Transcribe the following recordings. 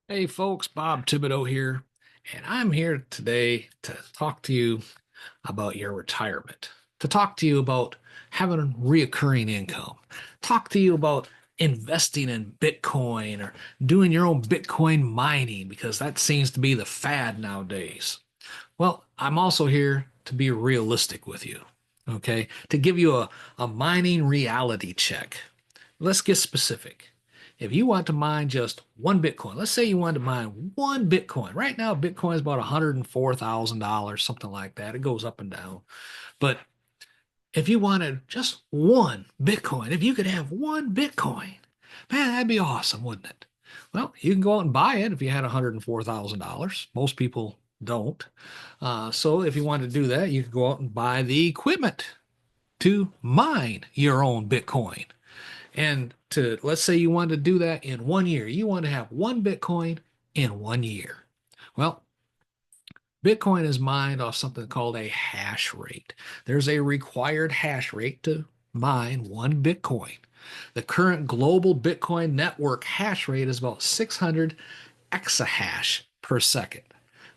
Hey folks, Bob Thibodeau here, and I'm here today to talk to you about your retirement, to talk to you about having a reoccurring income, talk to you about investing in Bitcoin or doing your own Bitcoin mining because that seems to be the fad nowadays. Well, I'm also here to be realistic with you, okay? To give you a mining reality check. Let's get specific. If you want to mine just one Bitcoin, let's say you want to mine one Bitcoin. Right now, Bitcoin is about $104,000, something like that. It goes up and down. But if you wanted just one Bitcoin, if you could have one Bitcoin, man, that'd be awesome, wouldn't it? Well, you can go out and buy it if you had $104,000. Most people don't. So if you wanted to do that, you could go out and buy the equipment to mine your own Bitcoin. And to let's say you wanted to do that in 1 year, you want to have one Bitcoin in 1 year. Well, Bitcoin is mined off something called a hash rate. There's a required hash rate to mine one Bitcoin. The current global Bitcoin network hash rate is about 600 exahash per second.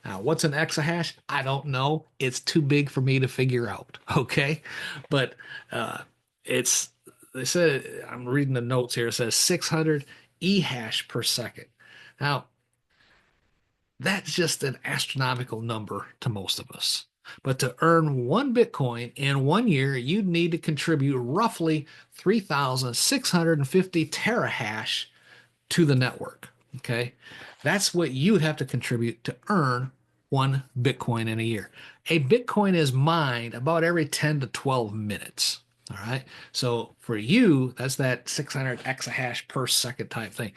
Now, what's an exahash? I don't know. It's too big for me to figure out. Okay. But uh, it's, they said, I'm reading the notes here, it says 600 ehash per second. Now, that's just an astronomical number to most of us. But to earn one Bitcoin in 1 year, you'd need to contribute roughly 3,650 terahash to the network. Okay. That's what you would have to contribute to earn one Bitcoin in a year. A Bitcoin is mined about every 10 to 12 minutes. All right. So for you, that's that 600 exahash per second type thing.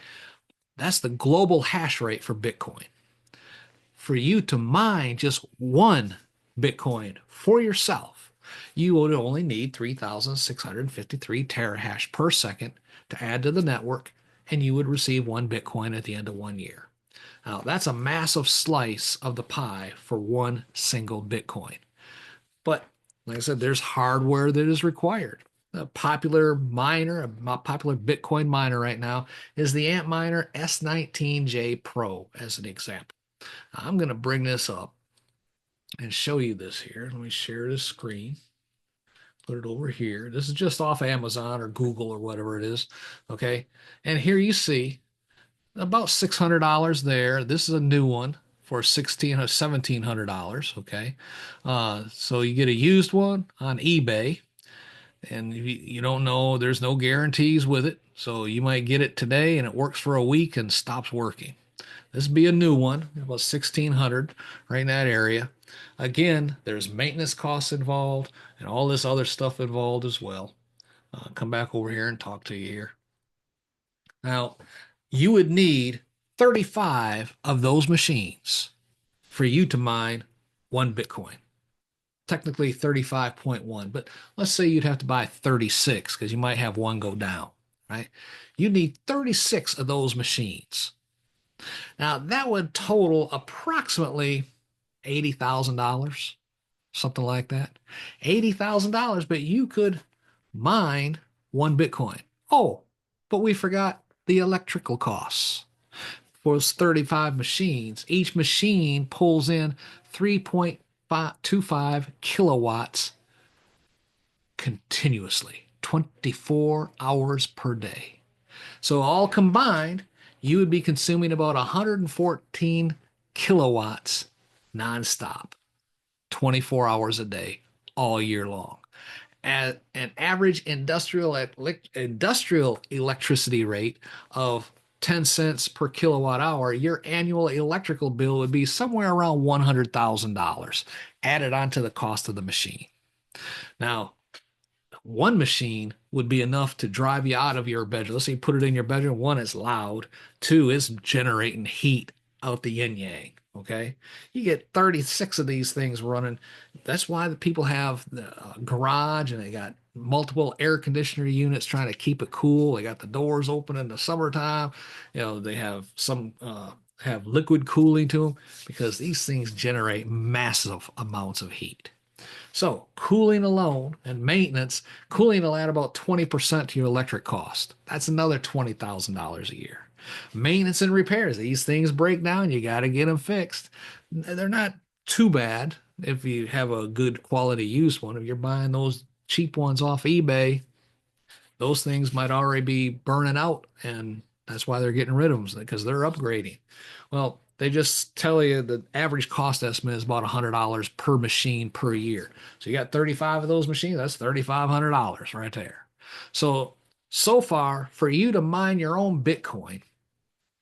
That's the global hash rate for Bitcoin. For you to mine just one Bitcoin for yourself, you would only need 3,653 terahash per second to add to the network, and you would receive one Bitcoin at the end of 1 year. Now, that's a massive slice of the pie for one single Bitcoin. But like I said, there's hardware that is required. A popular miner, a popular Bitcoin miner right now is the Antminer S19J Pro, as an example. I'm going to bring this up and show you this here. Let me share this screen, put it over here. This is just off Amazon or Google or whatever it is. Okay. And here you see about $600 there. This is a new one for $1,700. Okay. So you get a used one on eBay and you don't know, there's no guarantees with it. So you might get it today and it works for a week and stops working. This would be a new one, about 1600 right in that area. Again, there's maintenance costs involved and all this other stuff involved as well. Come back over here and talk to you here. Now, you would need 35 of those machines for you to mine one Bitcoin. Technically 35.1, but let's say you'd have to buy 36 because you might have one go down, right? You need 36 of those machines. Now, that would total approximately $80,000, something like that. $80,000, but you could mine one Bitcoin. Oh, but we forgot the electrical costs. For those 35 machines, each machine pulls in 3.25 kilowatts continuously, 24 hours per day. So, all combined, you would be consuming about 114 kilowatts nonstop, 24 hours a day, all year long. At an average industrial electricity rate of 10 cents per kilowatt hour, your annual electrical bill would be somewhere around $100,000 added onto the cost of the machine. Now, one machine would be enough to drive you out of your bedroom. Let's say you put it in your bedroom. One, it's loud. Two, it's generating heat out the yin yang. Okay. You get 36 of these things running. That's why the people have the garage and they got multiple air conditioner units trying to keep it cool. They got the doors open in the summertime. They have some have liquid cooling to them because these things generate massive amounts of heat. So cooling alone and maintenance, cooling will add about 20% to your electric cost. That's another $20,000 a year. Maintenance and repairs. These things break down. You got to get them fixed. They're not too bad if you have a good quality used one. If you're buying those cheap ones off eBay, those things might already be burning out, and that's why they're getting rid of them because they're upgrading. Well, they just tell you the average cost estimate is about $100 per machine per year. So you got 35 of those machines, that's $3,500 right there. So far, for you to mine your own Bitcoin,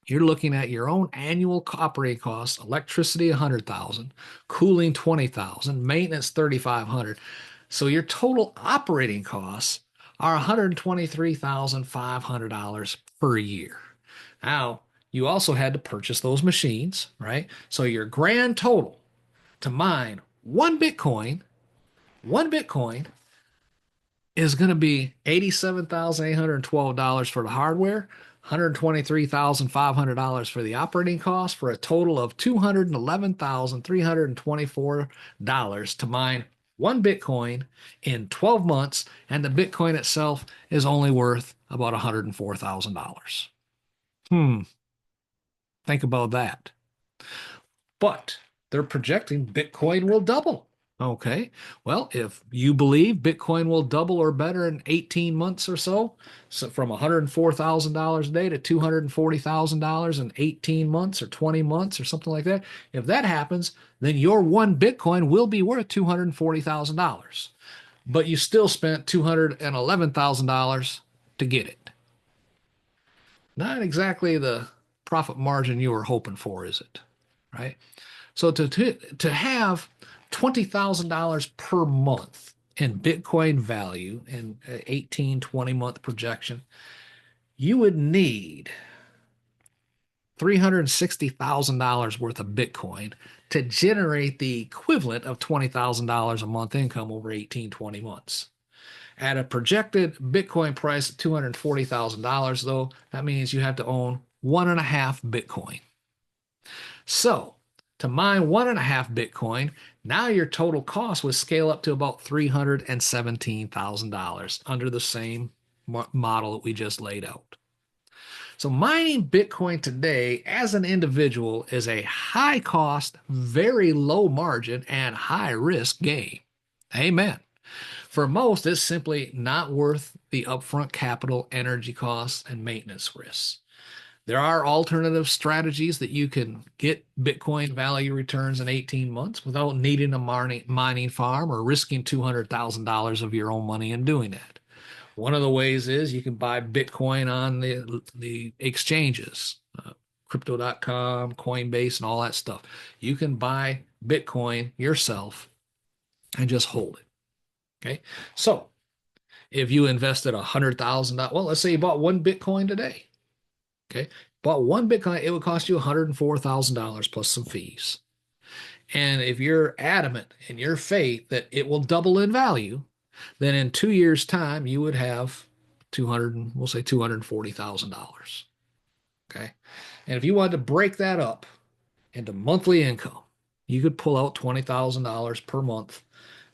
you're looking at your own annual operating costs, electricity 100,000, cooling 20,000, maintenance 3,500. So your total operating costs are $123,500 per year. Now, you also had to purchase those machines, right? So your grand total to mine one Bitcoin is going to be $87,812 for the hardware, $123,500 for the operating cost, for a total of $211,324 to mine one Bitcoin in 12 months, and the Bitcoin itself is only worth about $104,000. Think about that. But they're projecting Bitcoin will double. Okay. Well, if you believe Bitcoin will double or better in 18 months or so from $104,000 a day to $240,000 in 18 months or 20 months or something like that, if that happens, then your one Bitcoin will be worth $240,000. But you still spent $211,000 to get it. Not exactly the profit margin you were hoping for, is it? Right? So to have $20,000 per month in Bitcoin value in 18, 20-month projection, you would need $360,000 worth of Bitcoin to generate the equivalent of $20,000 a month income over 18, 20 months. At a projected Bitcoin price of $240,000, though, that means you have to own 1.5 Bitcoin. So, to mine 1.5 Bitcoin, now your total cost would scale up to about $317,000 under the same model that we just laid out. So mining Bitcoin today as an individual is a high cost, very low margin, and high risk game. Amen. For most, it's simply not worth the upfront capital, energy costs, and maintenance risks. There are alternative strategies that you can get Bitcoin value returns in 18 months without needing a mining farm or risking $200,000 of your own money in doing that. One of the ways is you can buy Bitcoin on the exchanges, crypto.com, Coinbase, and all that stuff. You can buy Bitcoin yourself and just hold it. Okay. So if you invested $100,000, well, let's say you bought one Bitcoin today. Okay. Bought one Bitcoin, it would cost you $104,000 plus some fees. And if you're adamant in your faith that it will double in value, then in 2 years' time, you would have we'll say $240,000. Okay. And if you wanted to break that up into monthly income, you could pull out $20,000 per month,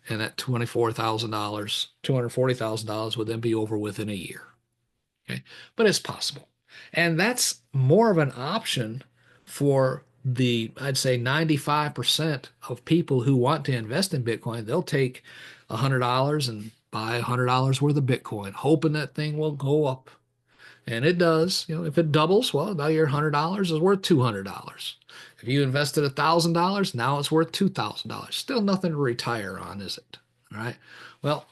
and that $240,000 would then be over within a year. Okay. But it's possible. And that's more of an option for I'd say 95% of people who want to invest in Bitcoin. They'll take $100 and buy $100 worth of Bitcoin, hoping that thing will go up. And it does. If it doubles, well, now your $100 is worth $200. If you invested $1,000, now it's worth $2,000. Still nothing to retire on, is it? All right. Well,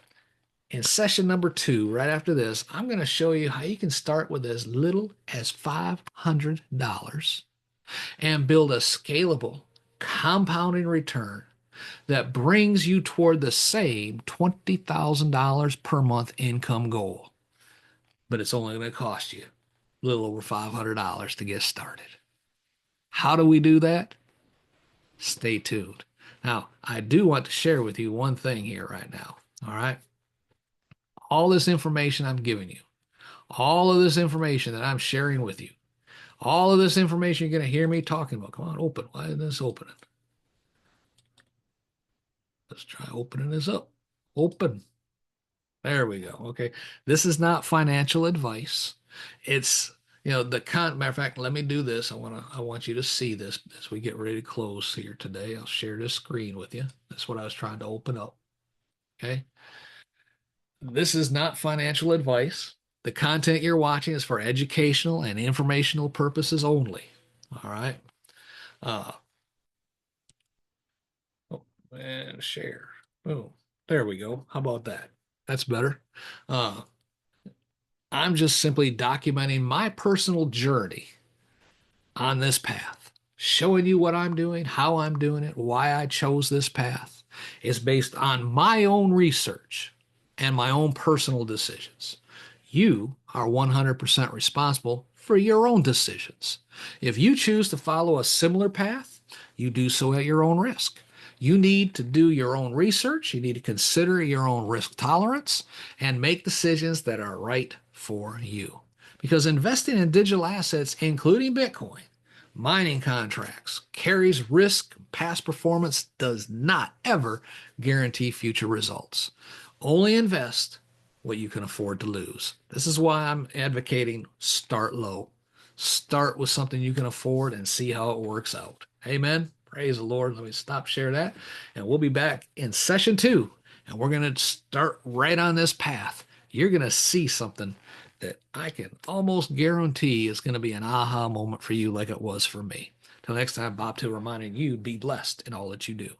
in session number 2, right after this, I'm going to show you how you can start with as little as $500 and build a scalable compounding return that brings you toward the same $20,000 per month income goal. But it's only going to cost you a little over $500 to get started. How do we do that? Stay tuned. Now, I do want to share with you one thing here right now. All right. All this information I'm giving you, all of this information that I'm sharing with you, all of this information you're going to hear me talking about. Come on, open. Why isn't this opening? Let's try opening this up. Open. There we go. Okay. This is not financial advice. It's, Matter of fact, let me do this. I want you to see this as we get ready to close here today. I'll share this screen with you. That's what I was trying to open up. Okay. This is not financial advice. The content you're watching is for educational and informational purposes only. All right. Uh, oh, and share. Boom. There we go. How about that? That's better. Uh, I'm just simply documenting my personal journey on this path, showing you what I'm doing, how I'm doing it, why I chose this path. Is based on my own research and my own personal decisions. You are 100% responsible for your own decisions. If you choose to follow a similar path, you do so at your own risk. You need to do your own research. You need to consider your own risk tolerance and make decisions that are right for you. Because investing in digital assets, including Bitcoin, mining contracts, carries risk. Past performance does not ever guarantee future results. Only invest what you can afford to lose. This is why I'm advocating start low. Start with something you can afford and see how it works out. Amen. Praise the Lord. Let me stop share that. And we'll be back in session 2. And we're going to start right on this path. You're going to see something that I can almost guarantee is going to be an aha moment for you like it was for me. Till next time, Bob Till reminding you, be blessed in all that you do.